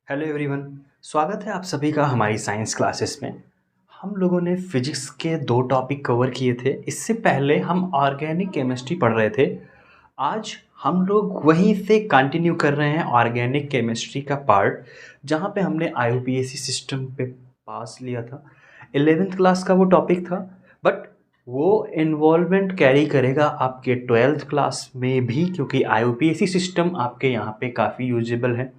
Hello everyone. स्वागत है आप सभी का हमारी साइंस क्लासेस में। हम लोगों ने फिजिक्स के 2 टॉपिक कवर किए थे। इससे पहले हम ऑर्गेनिक केमिस्ट्री पढ़ रहे थे। आज हम लोग वहीं से कंटिन्यू कर रहे हैं ऑर्गेनिक केमिस्ट्री का पार्ट, जहाँ पे हमने आईयूपीएसी सिस्टम पे पास लिया था। 11th क्लास का वो टॉपिक था, बट वो इन्वॉल्वमेंट कैरी करेगा आपके 12th क्लास में भी, क्योंकि आईयूपीएसी सिस्टम आपके यहाँ पे काफ़ी यूजेबल है।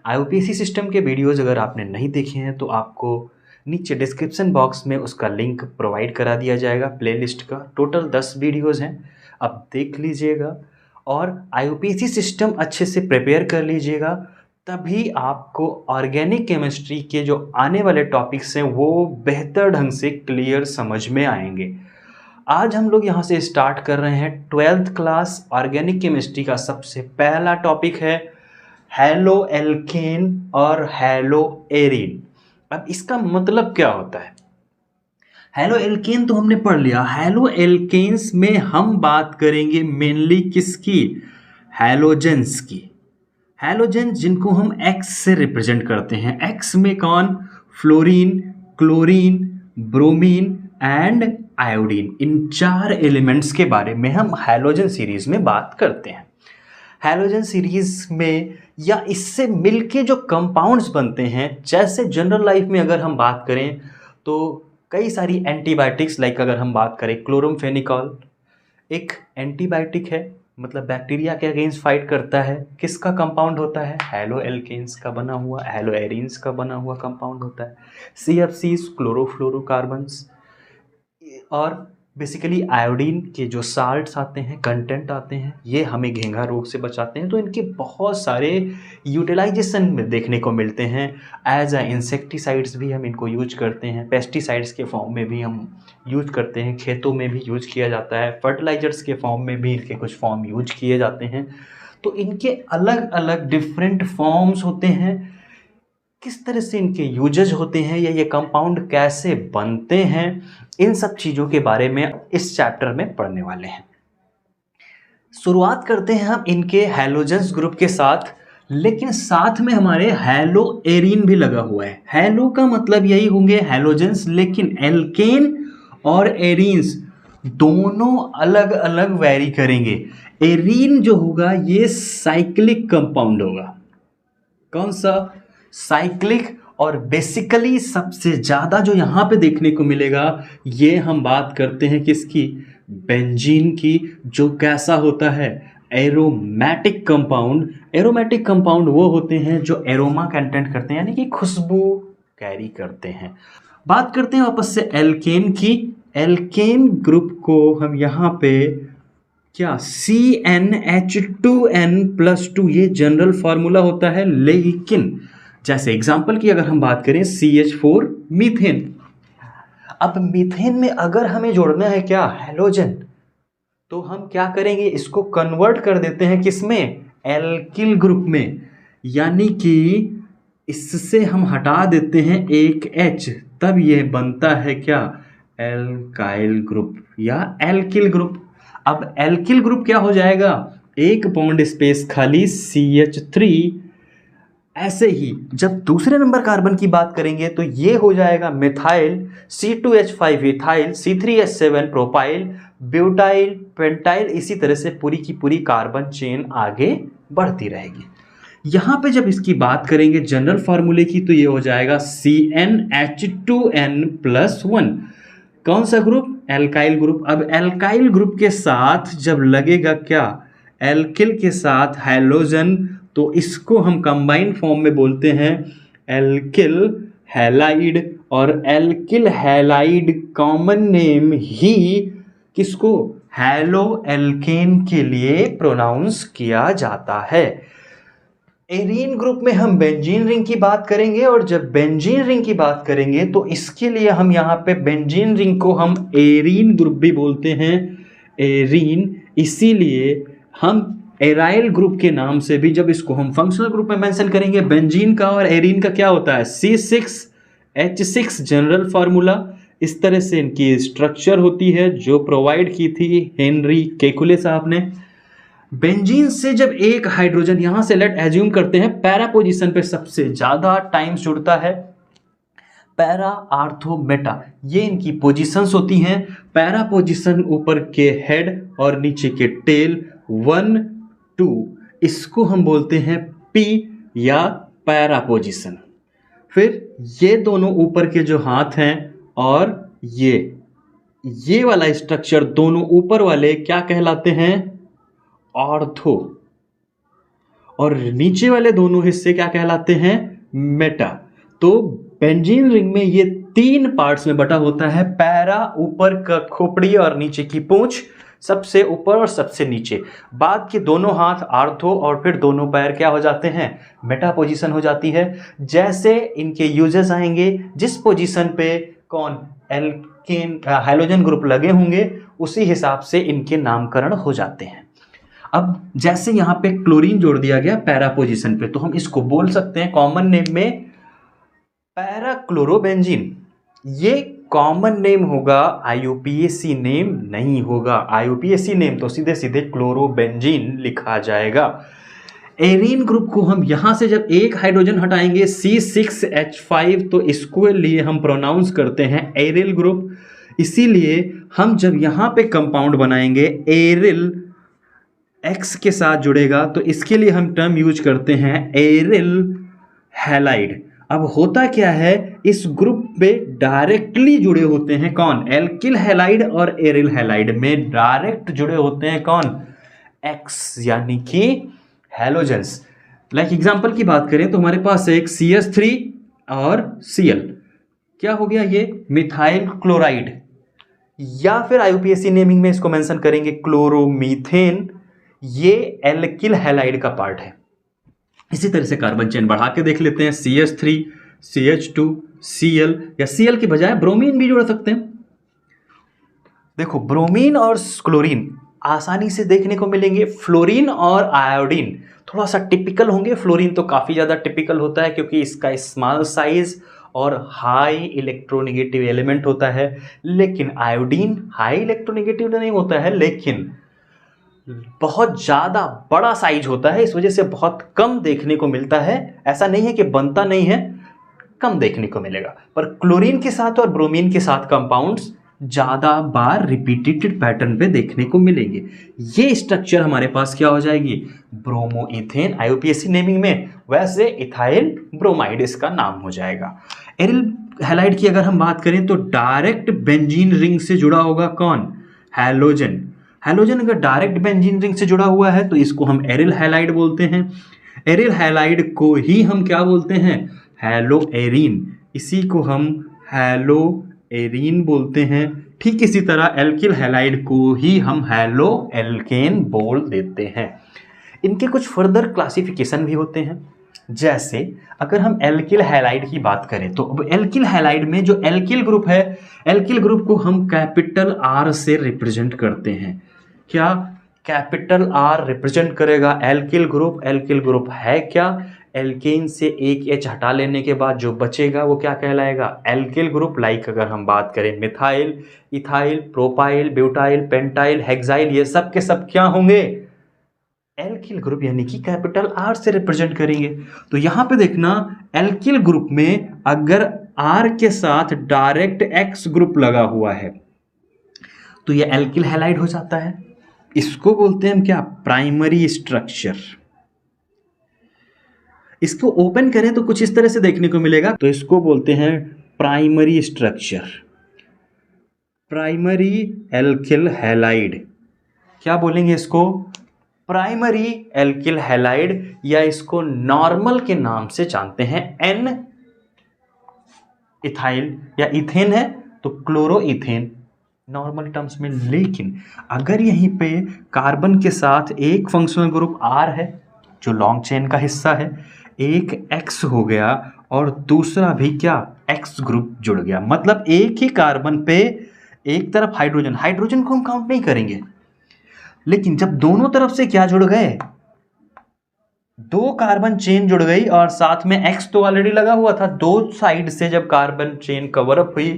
आईयूपीएसी सिस्टम के वीडियोज़ अगर आपने नहीं देखे हैं तो आपको नीचे डिस्क्रिप्शन बॉक्स में उसका लिंक प्रोवाइड करा दिया जाएगा। प्लेलिस्ट का टोटल 10 वीडियोज़ हैं, आप देख लीजिएगा और आईयूपीएसी सिस्टम अच्छे से प्रिपेयर कर लीजिएगा, तभी आपको ऑर्गेनिक केमिस्ट्री के जो आने वाले टॉपिक्स हैं वो बेहतर ढंग से क्लियर समझ में आएंगे। आज हम लोग यहाँ से स्टार्ट कर रहे हैं 12th क्लास ऑर्गेनिक केमिस्ट्री का। सबसे पहला टॉपिक है हैलो एल्केन और हैलो एरीन। अब इसका मतलब क्या होता है? हैलो एल्केन तो हमने पढ़ लिया। हैलो एल्केन्स में हम बात करेंगे मेनली किसकी? हैलोजेंस की। हैलोजेंस जिनको हम एक्स से रिप्रेजेंट करते हैं। एक्स में कौन? Fluorine, chlorine, bromine and iodine. In 4 elements के बारे में हम हैलोजन सीरीज में बात करते हैं। हैलोजन सीरीज में या इससे मिलके जो कंपाउंड्स बनते हैं, जैसे जनरल लाइफ में अगर हम बात करें तो कई सारी एंटीबायोटिक्स, लाइक अगर हम बात करें क्लोरोमफेनिकॉल एक एंटीबायोटिक है, मतलब बैक्टीरिया के अगेंस्ट फाइट करता है। किसका कंपाउंड होता है? हैलो एल्केन्स का बना हुआ, हैलो एरीन्स का बना हुआ कंपाउंड होता है। CFCs chlorofluorocarbons. और बेसिकली आयोडीन के जो साल्ट्स आते हैं, कंटेंट आते हैं, ये हमें घेंघा रोग से बचाते हैं। तो इनके बहुत सारे यूटिलाइजेशन में देखने को मिलते हैं। एज अ इंसेक्टिसाइड्स भी हम इनको यूज करते हैं, पेस्टिसाइड्स के फॉर्म में भी हम यूज करते हैं, खेतों में भी यूज किया जाता है, फर्टिलाइजर्स के फॉर्म में भी इनके कुछ फॉर्म यूज किए जाते हैं। तो इनके अलग अलग डिफरेंट फॉर्म्स होते हैं। किस तरह से इनके यूजेज होते हैं या ये कंपाउंड कैसे बनते हैं, इन सब चीज़ों के बारे में इस चैप्टर में पढ़ने वाले हैं। शुरुआत करते हैं हम इनके हैलोजेंस ग्रुप के साथ, लेकिन साथ में हमारे हैलो एरीन भी लगा हुआ है। हैलो का मतलब यही होंगे हैलोजेंस, लेकिन एल्केन और एरीन्स दोनों अलग अलग वैरी करेंगे। एरीन जो होगा ये साइक्लिक कंपाउंड होगा। कौन सा? साइक्लिक। और बेसिकली सबसे ज़्यादा जो यहाँ पे देखने को मिलेगा, ये हम बात करते हैं किसकी? बेंजीन की। जो कैसा होता है? Aromatic compound. एरोमेटिक कंपाउंड वो होते हैं जो एरोमा कंटेंट करते हैं, यानी कि खुशबू कैरी करते हैं। बात करते हैं वापस से एल्केन की। एल्केन ग्रुप को हम यहाँ पे क्या? CnH2n+2 ये जनरल फार्मूला होता है। लेकिन जैसे एग्जांपल की अगर हम बात करें CH4 मीथेन। अब मीथेन में अगर हमें जोड़ना है क्या? हैलोजन। तो हम क्या करेंगे? इसको कन्वर्ट कर देते हैं किसमें? एल्किल ग्रुप में। यानी कि इससे हम हटा देते हैं एक H, तब ये बनता है क्या? एल्काइल ग्रुप या एल्किल ग्रुप। अब एल्किल ग्रुप क्या हो जाएगा? एक बॉन्ड स्पेस खाली CH3। ऐसे ही जब दूसरे नंबर कार्बन की बात करेंगे तो ये हो जाएगा methyl, C2H5 ethyl, C3H7 propyl, butyl, pentyl. इसी तरह से पूरी की पूरी कार्बन चेन आगे बढ़ती रहेगी। यहाँ पे जब इसकी बात करेंगे जनरल फार्मूले की, तो ये हो जाएगा CnH2n+1। कौन सा ग्रुप? Alkyl group. अब एल्काइल ग्रुप के साथ जब लगेगा क्या? एल्किल के साथ हैलोजन, तो इसको हम कंबाइन फॉर्म में बोलते हैं एल्किल हैलाइड। और एल्किल हैलाइड कॉमन नेम ही किसको? हैलो एल्केन के लिए प्रोनाउंस किया जाता है। एरीन ग्रुप में हम बेंजीन रिंग की बात करेंगे, और जब बेंजीन रिंग की बात करेंगे तो इसके लिए हम यहाँ पे बेंजीन रिंग को हम एरीन ग्रुप भी बोलते हैं। एरीन, इसीलिए हम एराइल ग्रुप के नाम से भी, जब इसको हम फंक्शनल ग्रुप में मेंशन करेंगे, बेंजीन का और एरीन का क्या होता है? C6H6 general formula. इस तरह से इनकी स्ट्रक्चर होती है, जो प्रोवाइड की थी हेनरी केकुले साहब ने। बेंजीन से जब एक हाइड्रोजन यहां से लेट एज्यूम करते हैं पैरा पोजीशन पे सबसे ज्यादा टाइम्स जुड़ता है, पैरा आर्थो मेटा, ये इनकी पोजीशंस होती हैं। पैरा पोजीशन ऊपर के हेड और नीचे के टेल 1 2, इसको हम बोलते हैं पी या पैरा पोजीशन। फिर ये दोनों ऊपर के जो हाथ हैं और ये वाला स्ट्रक्चर दोनों ऊपर वाले क्या कहलाते हैं, ऑर्थो, और नीचे वाले दोनों हिस्से क्या कहलाते हैं, मेटा। तो बेंजीन रिंग में ये 3 पार्ट्स में बटा होता है, पैरा ऊपर का खोपड़ी और नीचे की पूंछ, सबसे ऊपर और सबसे नीचे, बाद के दोनों हाथ आर्थो, और फिर दोनों पैर क्या हो जाते हैं, मेटा पोजीशन हो जाती है। जैसे इनके यूजेस आएंगे, जिस पोजीशन पे कौन एल्केन हाइड्रोजन ग्रुप लगे होंगे उसी हिसाब से इनके नामकरण हो जाते हैं। अब जैसे यहाँ पे क्लोरीन जोड़ दिया गया पैरा पोजीशन पे, तो हम इसको बोल सकते हैं कॉमन नेम में पैरा क्लोरोबेंजीन। ये कॉमन नेम होगा, आईयूपीएसी नेम नहीं होगा। आईयूपीएसी नेम तो सीधे सीधे क्लोरोबेंजीन लिखा जाएगा। एरीन ग्रुप को हम यहां से जब एक हाइड्रोजन हटाएंगे C6H5, तो इसको लिए हम प्रोनाउंस करते हैं एरिल ग्रुप। इसीलिए हम जब यहां पे कंपाउंड बनाएंगे एरिल X के साथ जुड़ेगा, तो इसके लिए हम टर्म यूज करते हैं एरिल हैलाइड। अब होता क्या है, इस ग्रुप पे डायरेक्टली जुड़े होते हैं कौन, एल्किल हैलाइड, और एरिल हैलाइड में डायरेक्ट जुड़े होते हैं कौन, X, यानी कि हैलोजेंस। लाइक एग्जांपल की बात करें तो हमारे पास एक CH3 और Cl, क्या हो गया ये, मिथाइल क्लोराइड, या फिर आईयूपीएसी नेमिंग में इसको मेंशन करेंगे क्लोरोमीथेन। ये एल्किल हैलाइड का पार्ट है। इसी तरह से कार्बन चेन बढ़ा के देख लेते हैं, CH3 CH2 Cl, या Cl की बजाय ब्रोमीन भी जोड़ सकते हैं। देखो ब्रोमीन और क्लोरीन आसानी से देखने को मिलेंगे। फ्लोरीन और आयोडीन थोड़ा सा टिपिकल होंगे। फ्लोरीन तो काफ़ी ज़्यादा टिपिकल होता है क्योंकि इसका स्मॉल साइज और हाई इलेक्ट्रोनेगेटिव एलिमेंट होता है, लेकिन आयोडीन हाई इलेक्ट्रोनेगेटिव नहीं होता है, लेकिन बहुत ज़्यादा बड़ा साइज होता है, इस वजह से बहुत कम देखने को मिलता है। ऐसा नहीं है कि बनता नहीं है, कम देखने को मिलेगा। पर क्लोरीन के साथ और ब्रोमीन के साथ कंपाउंड्स ज़्यादा बार रिपीटेड पैटर्न पे देखने को मिलेंगे। ये स्ट्रक्चर हमारे पास क्या हो जाएगी, ब्रोमो इथेन, आईयूपीएसी नेमिंग में, वैसे इथाइल ब्रोमाइड इसका नाम हो जाएगा। एरिल हैलाइड की अगर हम बात करें तो डायरेक्ट बेंजीन रिंग से जुड़ा होगा कौन, हैलोजन। हैलोजन अगर डायरेक्ट बेंजीन रिंग से जुड़ा हुआ है तो इसको हम एरिल हैलाइड बोलते हैं। एरिल हैलाइड को ही हम क्या बोलते हैं, हैलो एरीन, इसी को हम हैलो एरीन बोलते हैं। ठीक इसी तरह एल्किल हैलाइड को ही हम हैलो एल्केन बोल देते हैं। इनके कुछ फर्दर क्लासिफिकेशन भी होते हैं। जैसे अगर हम एल्किल हैलाइड की बात करें तो अब एल्किल हैलाइड में जो एल्किल ग्रुप है, एल्किल ग्रुप को हम कैपिटल R से रिप्रेजेंट करते हैं। क्या कैपिटल R रिप्रेजेंट करेगा एल्किल ग्रुप। एल्किल ग्रुप है क्या, एल्केन से एक H हटा लेने के बाद जो बचेगा वो क्या कहलाएगा, एल्किल ग्रुप। लाइक अगर हम बात करें methyl, ethyl, propyl, butyl, pentyl, hexyl, ये सब के सब क्या होंगे, एल्किल ग्रुप, यानी कि कैपिटल R से रिप्रेजेंट करेंगे। तो यहां पे देखना, एल्किल ग्रुप में अगर R के साथ डायरेक्ट X ग्रुप लगा हुआ है तो ये एल्किल हैलाइड हो जाता है। इसको बोलते हैं हम क्या, प्राइमरी स्ट्रक्चर। इसको ओपन करें तो कुछ इस तरह से देखने को मिलेगा, तो इसको बोलते हैं primary structure, primary alkyl halide. क्या बोलेंगे इसको, प्राइमरी एल्किल हैलाइड, या इसको नॉर्मल के नाम से जानते हैं एन इथाइल, या इथेन है तो क्लोरो इथेन नॉर्मल टर्म्स में। लेकिन अगर यहीं पे कार्बन के साथ एक फंक्शनल ग्रुप R है जो लॉन्ग चेन का हिस्सा है, एक X हो गया और दूसरा भी क्या, X ग्रुप जुड़ गया, मतलब एक ही कार्बन पे एक तरफ हाइड्रोजन, हाइड्रोजन को हम काउंट नहीं करेंगे, लेकिन जब दोनों तरफ से क्या जुड़ गए, दो कार्बन चेन जुड़ गई और साथ में X तो ऑलरेडी लगा हुआ था। दो साइड से जब कार्बन चेन कवर अप हुई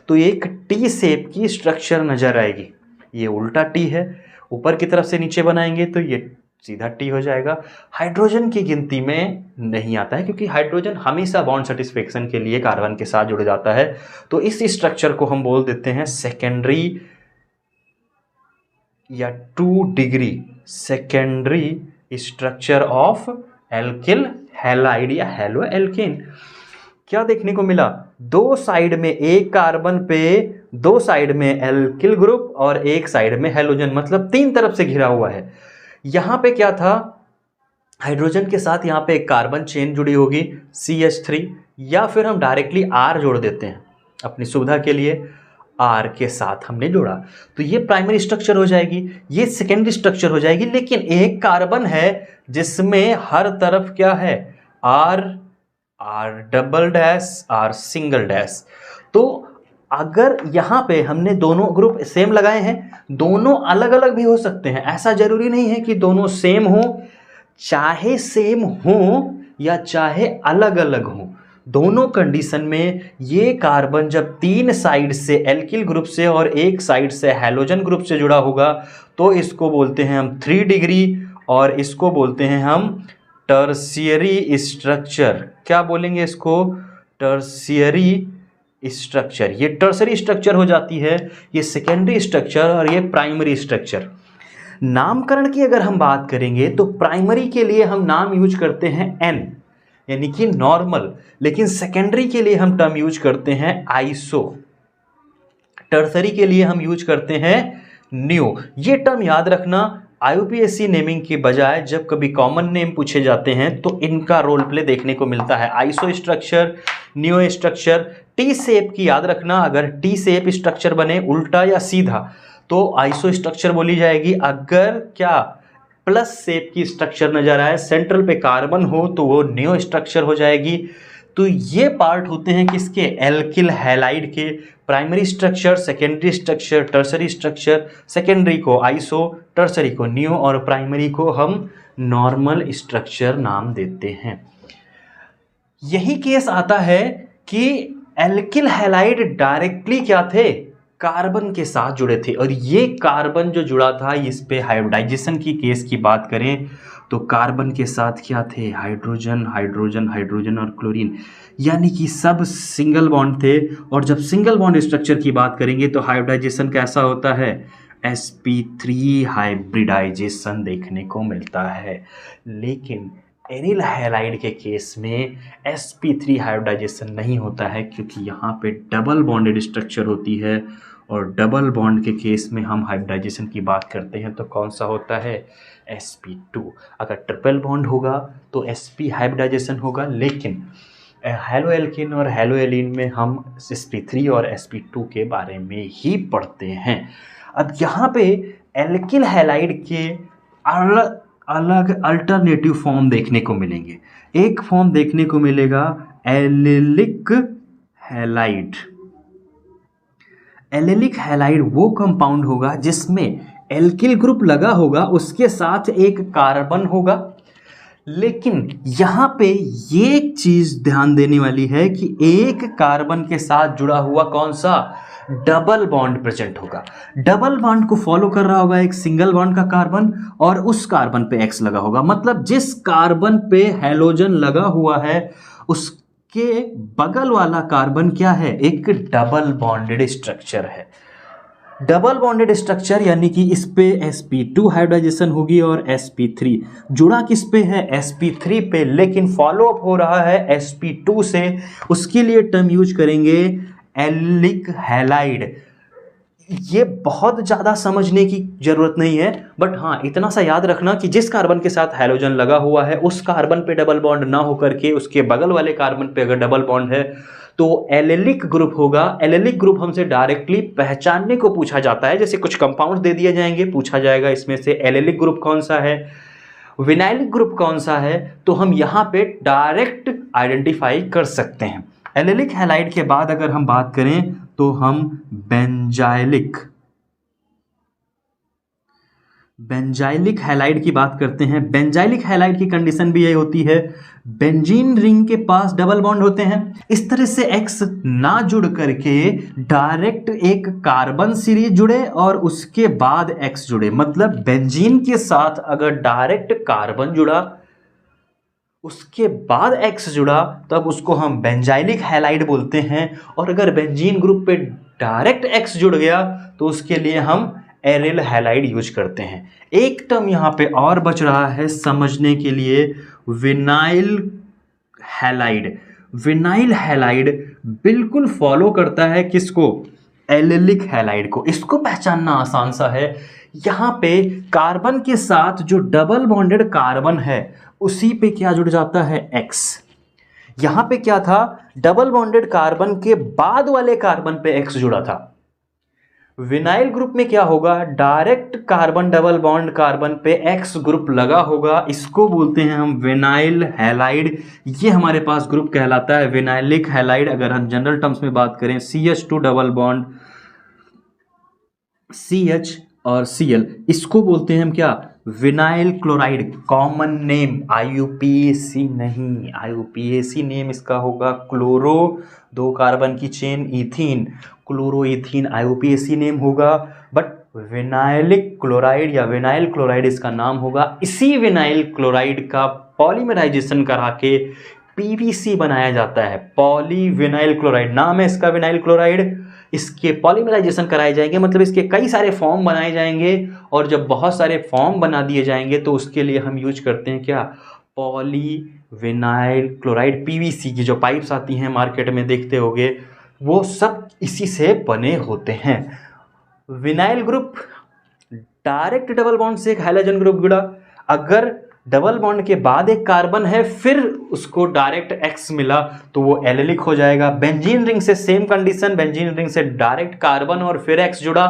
तो एक टी शेप की स्ट्रक्चर नजर आएगी। ये उल्टा टी है, ऊपर की तरफ से नीचे बनाएंगे तो ये सीधा टी हो जाएगा। हाइड्रोजन की गिनती में नहीं आता है क्योंकि हाइड्रोजन हमेशा बॉन्ड सेटिस्फेक्शन के लिए कार्बन के साथ जुड़ जाता है, तो इस स्ट्रक्चर को हम बोल देते हैं सेकेंडरी या 2 degree secondary structure of alkyl halide या हैलो एल्केन। क्या देखने को मिला, दो साइड में एक कार्बन पे दो साइड में एल्किल ग्रुप और एक साइड में हैलोजन, मतलब 3 तरफ से घिरा हुआ है। यहां पे क्या था, हाइड्रोजन के साथ यहां पे एक कार्बन चेन जुड़ी होगी CH3, या फिर हम डायरेक्टली R जोड़ देते हैं अपनी सुविधा के लिए, R के साथ हमने जोड़ा, तो ये प्राइमरी स्ट्रक्चर हो जाएगी, ये सेकेंडरी स्ट्रक्चर हो जाएगी। लेकिन एक कार्बन है जिसमें हर तरफ क्या है, R double dash R single dash. तो अगर यहां पे हमने दोनों ग्रुप सेम लगाए हैं, दोनों अलग अलग भी हो सकते हैं, ऐसा जरूरी नहीं है कि दोनों सेम हो, चाहे सेम हो या चाहे अलग अलग हो, दोनों कंडीशन में ये कार्बन जब 3 साइड से एल्किल ग्रुप से और एक साइड से हैलोजन ग्रुप से जुड़ा होगा तो इसको बोलते हैं हम 3 डिग्री, और इसको बोलते हैं हम टर्शियरी स्ट्रक्चर। क्या बोलेंगे इसको, टर्शियरी स्ट्रक्चर। ये टर्शियरी स्ट्रक्चर हो जाती है, ये सेकेंडरी स्ट्रक्चर और ये प्राइमरी स्ट्रक्चर। नामकरण की अगर हम बात करेंगे तो प्राइमरी के लिए हम नाम यूज करते हैं N यानी कि नॉर्मल, लेकिन सेकेंडरी के लिए हम टर्म यूज करते हैं आइसो, टर्सरी के लिए हम यूज करते हैं न्यू। ये टर्म याद रखना, IUPAC नेमिंग के बजाय जब कभी कॉमन नेम पूछे जाते हैं तो इनका रोल प्ले देखने को मिलता है, iso structure, new structure. T shape की याद रखना, अगर टी शेप स्ट्रक्चर बने उल्टा या सीधा तो आइसो स्ट्रक्चर बोली जाएगी, अगर क्या प्लस शेप की स्ट्रक्चर नजर आए, सेंट्रल पे कार्बन हो तो वो न्यू स्ट्रक्चर हो जाएगी। तो ये पार्ट होते हैं किसके, एल्किल हैलाइड के, primary structure, secondary structure, tertiary structure. Secondary को आइसो, टर्सरी को न्यू और प्राइमरी को हम नॉर्मल स्ट्रक्चर नाम देते हैं। यही केस आता है कि एल्किल हैलाइड डायरेक्टली क्या थे, कार्बन के साथ जुड़े थे, और ये कार्बन जो जुड़ा था इस पे हाइब्रिडाइजेशन की केस की बात करें तो कार्बन के साथ क्या थे, हाइड्रोजन हाइड्रोजन हाइड्रोजन और क्लोरीन, यानी कि सब सिंगल बॉन्ड थे। और जब सिंगल बॉन्ड स्ट्रक्चर की बात करेंगे तो हाइब्रिडाइजेशन कैसा होता है, sp3 हाइब्रिडाइजेशन देखने को मिलता है। लेकिन एरिल हैलाइड के केस में sp3 हाइब्रिडाइजेशन नहीं होता है क्योंकि यहाँ पे डबल बॉन्डेड स्ट्रक्चर होती है, और डबल बॉन्ड के केस में हम हाइब्रिडाइजेशन की बात करते हैं तो कौन सा होता है, sp2। अगर ट्रिपल बॉन्ड होगा तो sp हाइब्रिडाइजेशन होगा, लेकिन हैलो एल्केन और हैलो एलीन में हम sp3 और sp2 के बारे में ही पढ़ते हैं। अब यहाँ पे एल्किल हैलाइड के अलग अलग अल्टरनेटिव फॉर्म देखने को मिलेंगे। एक फॉर्म देखने को मिलेगा एलिलिक हैलाइड। एलिलिक हैलाइड वो कंपाउंड होगा जिसमें एल्किल ग्रुप लगा होगा, उसके साथ एक कार्बन होगा। लेकिन यहां पे ये चीज ध्यान देने वाली है कि एक कार्बन के साथ जुड़ा हुआ कौन सा, डबल बॉन्ड प्रेजेंट होगा। डबल बॉन्ड को फॉलो कर रहा होगा एक सिंगल बॉन्ड का कार्बन, और उस कार्बन पे X लगा होगा, मतलब जिस कार्बन पे हैलोजन लगा हुआ है उसके बगल वाला कार्बन क्या है, एक डबल बॉन्डेड स्ट्रक्चर है। डबल बॉन्डेड स्ट्रक्चर यानी कि इस पे sp2 हाइब्रिडाइजेशन होगी और sp3 जुड़ा किस पे है, sp3 पे, लेकिन फॉलो अप हो रहा है sp2 से। उसके लिए टर्म यूज करेंगे एलिलिक हैलाइड। ये बहुत ज़्यादा समझने की जरूरत नहीं है, बट हाँ इतना सा याद रखना कि जिस कार्बन के साथ हैलोजन लगा हुआ है उस कार्बन पे डबल बॉन्ड ना होकर के उसके बगल वाले कार्बन पे अगर डबल बॉन्ड है तो एलिलिक ग्रुप होगा। एलिलिक ग्रुप हमसे डायरेक्टली पहचानने को पूछा जाता है, जैसे कुछ कंपाउंड दे दिए जाएंगे, पूछा जाएगा इसमें से एलिलिक ग्रुप कौन सा है, विनाइलिक ग्रुप कौन सा है, तो हम यहाँ पे डायरेक्ट आइडेंटिफाई कर सकते हैं। एलिलिक हैलाइड के बाद अगर हम बात करें तो हम बेंजाइलिक बेंजाइलिक हैलाइड की बात करते हैं। बेंजाइलिक हैलाइड की कंडीशन भी यही होती है, बेंजीन रिंग के पास डबल बॉन्ड होते हैं। इस तरह से X ना जुड़ करके डायरेक्ट एक कार्बन सीरीज जुड़े और उसके बाद X जुड़े, मतलब बेंजीन के साथ अगर डायरेक्ट कार्बन जुड़ा उसके बाद X जुड़ा तब उसको हम बेंजाइलिक हैलाइड बोलते हैं। और अगर बेंजीन ग्रुप पे डायरेक्ट X जुड़ गया तो उसके लिए हम एरिल हैलाइड यूज करते हैं। एक टर्म यहां पे और बच रहा है समझने के लिए, विनाइल हैलाइड। विनाइल हैलाइड बिल्कुल फॉलो करता है किसको? एलिलिक हैलाइड को। इसको पहचानना आसान सा है, यहां पे कार्बन के साथ जो डबल बॉन्डेड कार्बन है उसी पे क्या जुड़ जाता है? X। यहां पे क्या था? डबल बॉन्डेड कार्बन के बाद वाले कार्बन पे X जुड़ा था। विनाइल ग्रुप में क्या होगा? Direct carbon double bond carbon पे X ग्रुप लगा होगा, इसको बोलते हैं हम विनाइल हैलाइड। ये हमारे पास ग्रुप कहलाता है विनाइलिक हैलाइड। अगर हम जनरल टर्म्स में बात करें, CH2 डबल बॉन्ड CH और Cl, इसको बोलते हैं हम क्या? Vinyl chloride. Common name IUPAC नहीं, IUPAC नेम इसका होगा क्लोरो, 2 कार्बन की चेन इथीन, क्लोरोइथीन IUPAC नेम होगा। बट विनाइलिक क्लोराइड या विनाइल क्लोराइड इसका नाम होगा। इसी विनाइल क्लोराइड का पॉलीमराइजेशन करा के PVC बनाया जाता है। पॉली विनाइल क्लोराइड नाम है इसका, विनाइल क्लोराइड। इसके पॉलीमराइजेशन कराए जाएंगे, मतलब इसके कई सारे फॉर्म बनाए जाएंगे। और जब बहुत सारे फॉर्म बना दिए जाएंगे तो उसके लिए हम यूज करते हैं क्या? Poly vinyl chloride. PVC की जो पाइप्स आती हैं मार्केट में देखते होंगे, वो सब इसी से बने होते हैं। Vinyl group direct double bond से एक हाइड्रोजन ग्रुप जुड़ा, अगर डबल बॉन्ड के बाद एक कार्बन है फिर उसको डायरेक्ट X मिला तो वो एलिलिक हो जाएगा। बेंजीन रिंग से सेम कंडीशन, बेंजीन रिंग से डायरेक्ट कार्बन और फिर X जुड़ा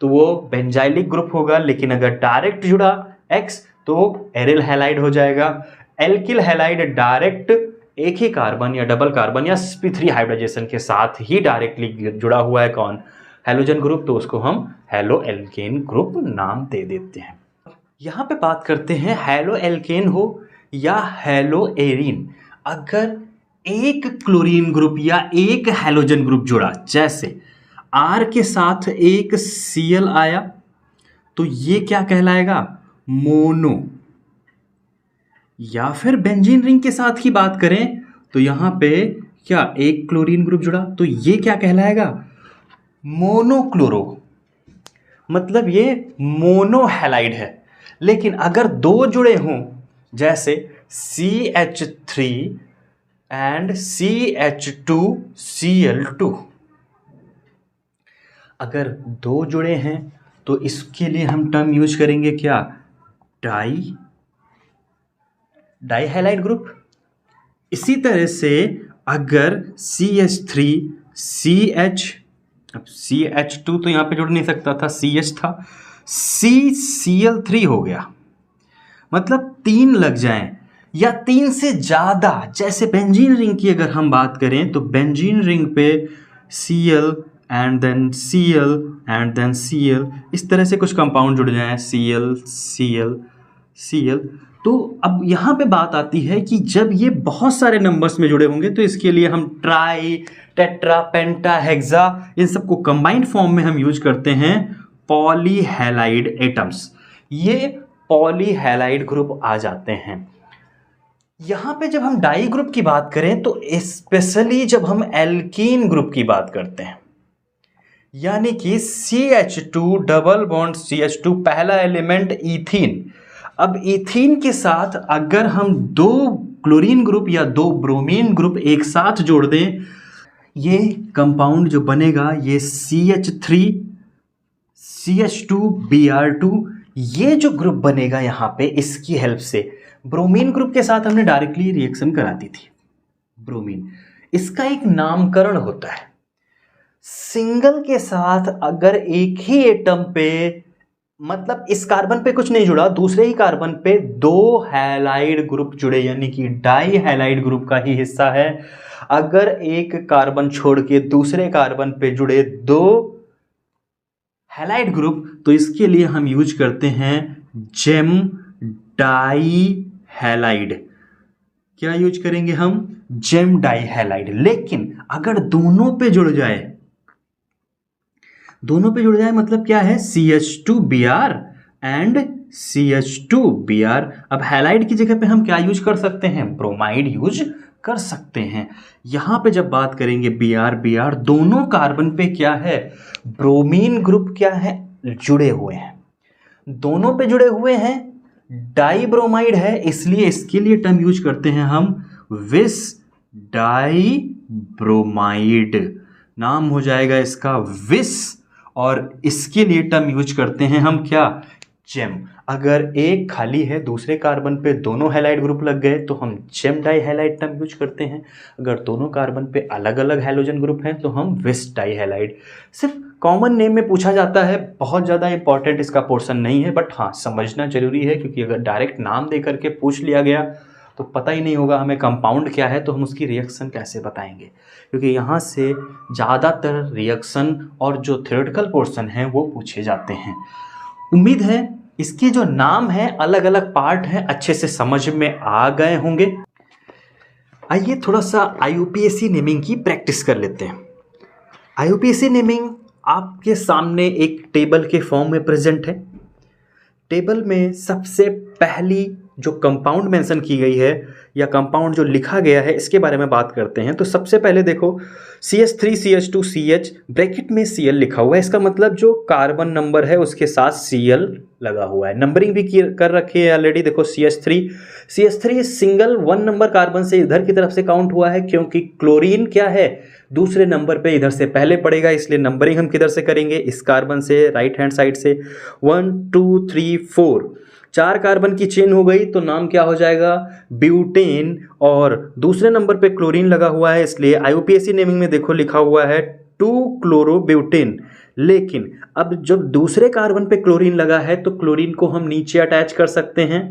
तो वो बेंजाइलिक ग्रुप होगा। लेकिन अगर डायरेक्ट जुड़ा X तो एरिल हैलाइड हो जाएगा। एल्किल हैलाइड डायरेक्ट एक ही कार्बन या डबल कार्बन या sp3 हाइब्रिडाइजेशन के साथ ही डायरेक्टली जुड़ा हुआ है कौन? हैलोजन ग्रुप, तो उसको हम हैलो एल्केन ग्रुप नाम दे देते हैं। यहां पे बात करते हैं हैलो एल्केन हो या हैलो एरीन। अगर एक क्लोरीन ग्रुप या एक हैलोजन ग्रुप जुड़ा, जैसे R के साथ एक Cl आया, तो ये क्या कहलाएगा? मोनो। या फिर बेंजीन रिंग के साथ की बात करें तो यहां पे क्या एक क्लोरीन ग्रुप जुड़ा तो ये क्या कहलाएगा? मोनोक्लोरो। मतलब ये मोनो हैलाइड है। लेकिन अगर 2 जुड़े हों, जैसे CH3 एंड CH2Cl2, अगर 2 जुड़े हैं तो इसके लिए हम टर्म यूज करेंगे क्या? Di halide group. इसी तरह से अगर CH3 CH, अब CH2 तो यहां पे जुड़ नहीं सकता था, CH था, CCl3 हो गया, मतलब 3 लग जाएं या 3 से ज्यादा। जैसे बेंजीन रिंग की अगर हम बात करें तो बेंजीन रिंग पे Cl and then Cl and then Cl, इस तरह से कुछ कंपाउंड जुड़ जाएं, Cl Cl Cl। तो अब यहां पे बात आती है कि जब ये बहुत सारे नंबर्स में जुड़े होंगे तो इसके लिए हम ट्राई, टेट्रा, पेंटा, हेक्सा, इन सबको कंबाइंड फॉर्म में हम यूज करते हैं पॉलीहैलाइड एटम्स। ये पॉलीहैलाइड ग्रुप आ जाते हैं। यहां पे जब हम डाई ग्रुप की बात करें तो स्पेशली जब हम एल्कीन ग्रुप की बात करते हैं, यानी कि CH2 डबल बॉन्ड CH2, पहला एलिमेंट इथीन। अब इथीन के साथ अगर हम 2 क्लोरीन ग्रुप या 2 ब्रोमीन ग्रुप एक साथ जोड़ दें, ये कंपाउंड जो बनेगा ये CH3 CH2Br2, ये जो ग्रुप बनेगा यहां पे, इसकी हेल्प से ब्रोमीन ग्रुप के साथ हमने डायरेक्टली रिएक्शन करा दी थी। ब्रोमीन, इसका एक नामकरण होता है। सिंगल के साथ अगर एक ही एटम पे, मतलब इस कार्बन पे कुछ नहीं जुड़ा, दूसरे ही कार्बन पे 2 हैलाइड ग्रुप जुड़े, यानी कि डाई हैलाइड ग्रुप का ही हिस्सा है। अगर एक कार्बन छोड़ के दूसरे कार्बन पे जुड़े 2 हैलाइड ग्रुप तो इसके लिए हम यूज करते हैं जेम डाई हैलाइड। क्या यूज करेंगे हम? Gem di halide. लेकिन अगर दोनों पे जुड़ जाए, दोनों पे जुड़ जाए मतलब क्या है? CH2Br and CH2Br। अब हैलाइड की जगह पे हम क्या यूज कर सकते हैं? ब्रोमाइड यूज कर सकते हैं। यहां पे जब बात करेंगे Br दोनों कार्बन पे क्या है? ब्रोमीन ग्रुप क्या है? जुड़े हुए हैं, दोनों पे जुड़े हुए हैं, डाई ब्रोमाइड है, इसलिए इसके लिए टर्म यूज करते हैं हम विस डाई ब्रोमाइड। नाम हो जाएगा इसका विस, और इसके लिए टर्म यूज करते हैं हम क्या? जेम। अगर एक खाली है, दूसरे कार्बन पे दोनों हैलाइड ग्रुप लग गए तो हम gem di halide term use करते हैं। अगर दोनों कार्बन पे अलग अलग हैलोजन ग्रुप हैं तो हम विस डाई हैलाइड। सिर्फ कॉमन नेम में पूछा जाता है, बहुत ज़्यादा इंपॉर्टेंट इसका पोर्शन नहीं है, बट हाँ समझना जरूरी है, क्योंकि अगर डायरेक्ट नाम दे करके पूछ लिया गया तो पता ही नहीं होगा हमें कंपाउंड क्या है, तो हम उसकी रिएक्शन कैसे बताएंगे, क्योंकि यहाँ से ज़्यादातर रिएक्शन और जो थ्योरेटिकल पोर्शन है वो पूछे जाते हैं। उम्मीद है इसके जो नाम है, अलग अलग पार्ट हैं, अच्छे से समझ में आ गए होंगे। आइए थोड़ा सा IUPAC नेमिंग की प्रैक्टिस कर लेते हैं। IUPAC नेमिंग आपके सामने एक टेबल के फॉर्म में प्रेजेंट है। टेबल में सबसे पहली जो कंपाउंड मेंशन की गई है या कंपाउंड जो लिखा गया है, इसके बारे में बात करते हैं। तो सबसे पहले देखो CH3CH2CH ब्रैकेट में Cl लिखा हुआ है, इसका मतलब जो कार्बन नंबर है उसके साथ Cl लगा हुआ है। नंबरिंग भी कर रखी है ऑलरेडी। देखो CH3 सिंगल 1 नंबर कार्बन से इधर की तरफ से काउंट हुआ है, क्योंकि क्लोरीन क्या है? दूसरे नंबर पे इधर से पहले पड़ेगा, इसलिए नंबरिंग हम किधर से करेंगे? इस कार्बन से, राइट हैंड साइड से। 1 2 3 4 4 कार्बन की चेन हो गई, तो नाम क्या हो जाएगा? ब्यूटेन। और दूसरे नंबर पे क्लोरीन लगा हुआ है, इसलिए IUPAC नेमिंग में देखो लिखा हुआ है 2 क्लोरोब्यूटेन। लेकिन अब जब दूसरे कार्बन पे क्लोरीन लगा है तो क्लोरीन को हम नीचे अटैच कर सकते हैं।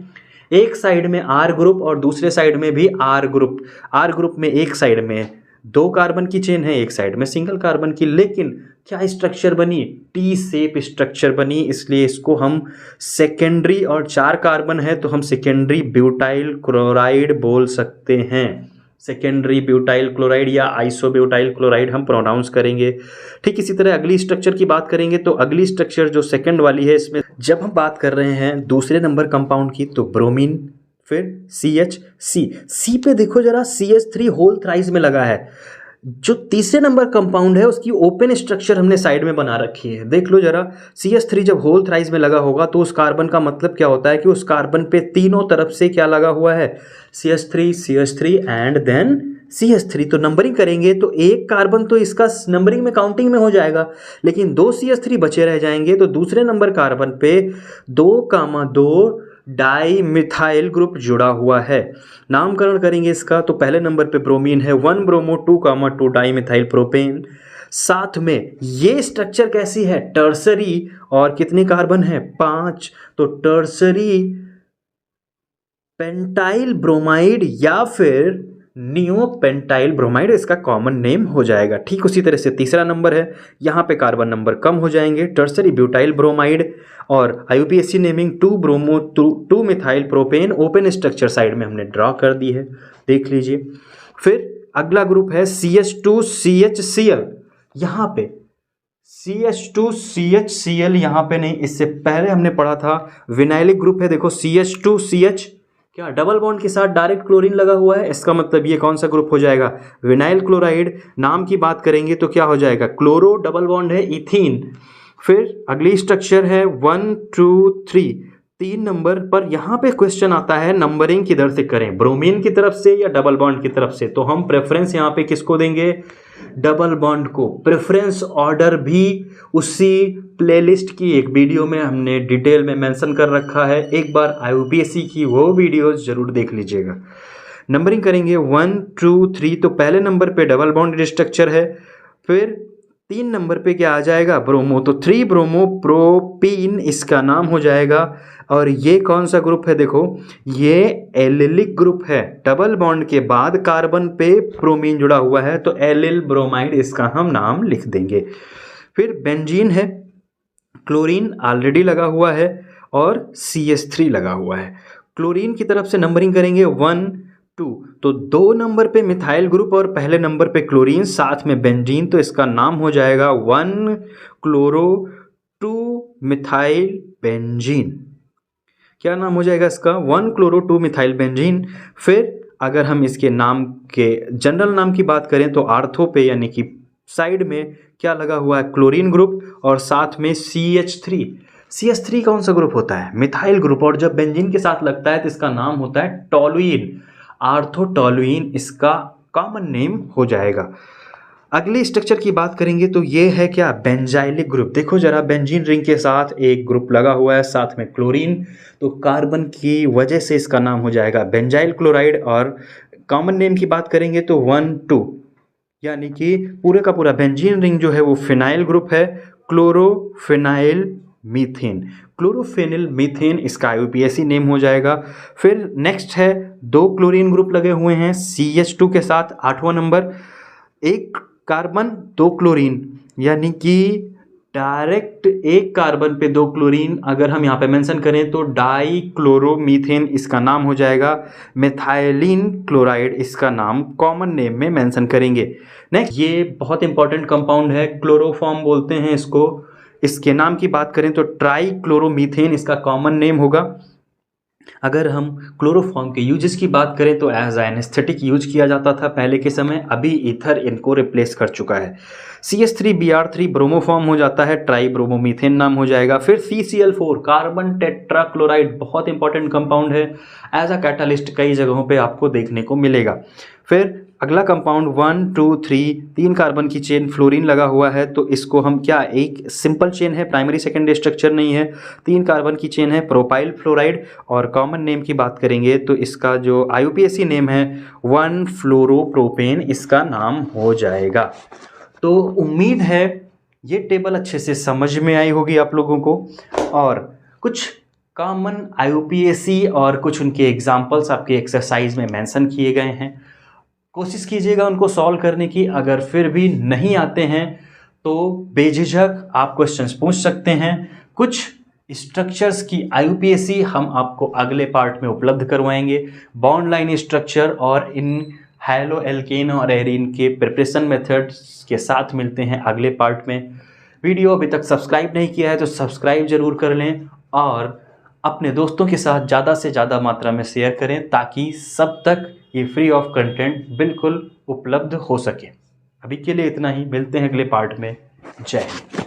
एक साइड में R ग्रुप और दूसरे साइड में भी R ग्रुप में एक साइड में 2 कार्बन की चेन है, एक साइड में सिंगल कार्बन की। लेकिन क्या स्ट्रक्चर बनी? टी शेप स्ट्रक्चर बनी, इसलिए इसको हम सेकेंडरी, और 4 कार्बन है तो हम सेकेंडरी ब्यूटाइल क्लोराइड बोल सकते हैं। सेकेंडरी ब्यूटाइल क्लोराइड या आइसोब्यूटाइल क्लोराइड हम प्रोनाउंस करेंगे। ठीक इसी तरह अगली स्ट्रक्चर की बात करेंगे, तो अगली स्ट्रक्चर जो सेकंड वाली है, इसमें जब हम बात कर रहे हैं दूसरे नंबर कंपाउंड की, तो ब्रोमीन, फिर सी पे देखो जरा CH3 होल थ्राइस में लगा है। जो तीसरे नंबर कंपाउंड है उसकी ओपन स्ट्रक्चर हमने साइड में बना रखी है, देख लो जरा। CH3 जब होल थ्राइस में लगा होगा तो उस कार्बन का मतलब क्या होता है कि उस कार्बन पे तीनों तरफ से क्या लगा हुआ है? CH3 and then CH3। तो नंबरिंग करेंगे तो एक कार्बन तो इसका नंबरिंग में काउंटिंग में हो जाएगा, लेकिन 2 CH3 बचे रह जाएंगे, तो दूसरे नंबर कार्बन पे 2,2 डाई मिथाइल ग्रुप जुड़ा हुआ है। नामकरण करेंगे इसका, तो पहले नंबर पे ब्रोमीन है 1 ब्रोमो 2,2 डाई मिथाइल प्रोपेन। साथ में ये स्ट्रक्चर कैसी है? टर्सरी, और कितने कार्बन है? 5। तो टर्सरी पेंटाइल ब्रोमाइड या फिर नियो पेंटाइल ब्रोमाइड इसका कॉमन नेम हो जाएगा। ठीक उसी तरह से तीसरा नंबर है, यहाँ पे कार्बन नंबर कम हो जाएंगे, टर्सरी ब्यूटाइल ब्रोमाइड। और IUPAC naming 2 bromo 2 methyl propane, open structure side में हमने ड्रॉ कर दी है, देख लीजिए। फिर अगला ग्रुप है CH2CHCl। यहाँ पे CH2CHCl यहाँ पे नहीं, इससे पहले हमने पढ़ा था विनाइलिक ग्रुप है। देखो CH2CH क्या डबल बॉन्ड के साथ डायरेक्ट क्लोरीन लगा हुआ है, इसका मतलब ये कौन सा ग्रुप हो जाएगा? Vinyl chloride. नाम की बात करेंगे तो क्या हो जाएगा? क्लोरो, डबल बॉन्ड है इथीन। फिर अगली स्ट्रक्चर है 1 2 3, 3 नंबर पर। यहाँ पे क्वेश्चन आता है नंबरिंग किधर से करें, ब्रोमीन की तरफ से या डबल बॉन्ड की तरफ से? तो हम प्रेफरेंस यहाँ पे किसको देंगे? डबल बॉन्ड को। प्रेफरेंस ऑर्डर भी उसी प्लेलिस्ट की एक वीडियो में हमने डिटेल में मेंशन कर रखा है, एक बार IUPAC की वो वीडियोस जरूर देख लीजिएगा। नंबरिंग करेंगे 1 2 3, तो पहले नंबर पे डबल बॉन्ड स्ट्रक्चर है। फिर 3 नंबर पे क्या आ जाएगा? ब्रोमो, तो 3 ब्रोमो प्रोपीन इसका नाम हो जाएगा। और ये कौन सा ग्रुप है? देखो ये एलिलिक ग्रुप है, डबल बॉन्ड के बाद कार्बन पे ब्रोमीन जुड़ा हुआ है, तो एलिल ब्रोमाइड इसका हम नाम लिख देंगे। फिर बेंजीन है, क्लोरीन ऑलरेडी लगा हुआ है, और CH3 लगा हुआ है। क्लोरीन की तरफ से नंबरिंग करेंगे 1 2, तो 2 नंबर पे मिथाइल ग्रुप और पहले नंबर पे क्लोरीन, साथ में बेंजीन, तो इसका नाम हो जाएगा 1 क्लोरो 2 मिथाइल बेंजीन। क्या नाम हो जाएगा इसका? 1 क्लोरो 2 मिथाइल बेंजीन। फिर अगर हम इसके नाम के जनरल नाम की बात करें तो आर्थो पे यानी कि साइड में क्या लगा हुआ है? क्लोरीन ग्रुप और साथ में CH3। CH3 कौन सा ग्रुप होता है? मिथाइल ग्रुप, और जब बेंजीन के साथ लगता है तो इसका नाम होता है टॉलुइन, आर्थोटॉलुइन इसका कॉमन नेम हो जाएगा। अगले स्ट्रक्चर की बात करेंगे तो ये है क्या? Benzylic group. देखो जरा, बेंजीन रिंग के साथ एक ग्रुप लगा हुआ है, साथ में क्लोरीन, तो कार्बन की वजह से इसका नाम हो जाएगा बेंजाइल क्लोराइड। और कॉमन नेम की बात करेंगे तो 1 2, यानी कि पूरे का पूरा बेंजीन रिंग जो है वो फिनाइल ग्रुप है, क्लोरोफिनाइल मीथेन, क्लोरोफेनिल मीथेन इसका IUPAC नेम हो जाएगा। फिर नेक्स्ट है 2 क्लोरीन ग्रुप लगे हुए हैं CH2 के साथ, 8वां नंबर, 1 कार्बन 2 क्लोरीन, यानी कि डायरेक्ट एक कार्बन पे 2 क्लोरीन अगर हम यहाँ पे मेंशन करें तो डाई क्लोरोमीथेन इसका नाम हो जाएगा। मेथाइलिन क्लोराइड इसका नाम कॉमन नेम में मेंशन करेंगे। नेक्स्ट, ये बहुत इंपॉर्टेंट कंपाउंड है, क्लोरोफॉर्म बोलते हैं इसको। इसके नाम की बात करें तो ट्राई क्लोरोमीथेन इसका कॉमन नेम होगा। अगर हम क्लोरोफॉर्म के यूजेस की बात करें तो एज एनेस्थेटिक यूज किया जाता था पहले के समय, अभी ईथर इनको रिप्लेस कर चुका है। CH3Br3 ब्रोमोफॉर्म हो जाता है, ट्राई ब्रोमोमीथेन नाम हो जाएगा। फिर CCl4 कार्बन टेट्राक्लोराइड, बहुत इंपॉर्टेंट कंपाउंड है, एज अ कैटालिस्ट कई जगहों पे आपको देखने को मिलेगा। फिर अगला कंपाउंड 1 2 3, 3 कार्बन की चेन, फ्लोरीन लगा हुआ है, तो इसको हम क्या, एक सिंपल चेन है, प्राइमरी सेकेंडरी स्ट्रक्चर नहीं है, 3 कार्बन की चेन है, प्रोपाइल फ्लोराइड। और कॉमन नेम की बात करेंगे तो इसका जो IUPAC नेम है 1 फ्लोरोप्रोपेन इसका नाम हो जाएगा। तो उम्मीद है ये टेबल अच्छे से समझ में आई होगी आप लोगों को, और कुछ कॉमन IUPAC और कुछ उनके एग्जाम्पल्स आपके एक्सरसाइज में मेंशन किए गए हैं। कोशिश कीजिएगा उनको सॉल्व करने की। अगर फिर भी नहीं आते हैं तो बेझिझक आप क्वेश्चंस पूछ सकते हैं। कुछ स्ट्रक्चर्स की IUPAC हम आपको अगले पार्ट में उपलब्ध करवाएंगे, बॉन्ड लाइन स्ट्रक्चर और इन हैलो एल्केन और एरीन के प्रिपरेशन मेथड्स के साथ मिलते हैं अगले पार्ट में। वीडियो अभी तक सब्सक्राइब नहीं किया है तो सब्सक्राइब जरूर कर लें और अपने दोस्तों के साथ ज़्यादा से ज़्यादा मात्रा में शेयर करें ताकि सब तक ये फ्री ऑफ कंटेंट बिल्कुल उपलब्ध हो सके। अभी के लिए इतना ही, मिलते हैं अगले पार्ट में। जय हिंद।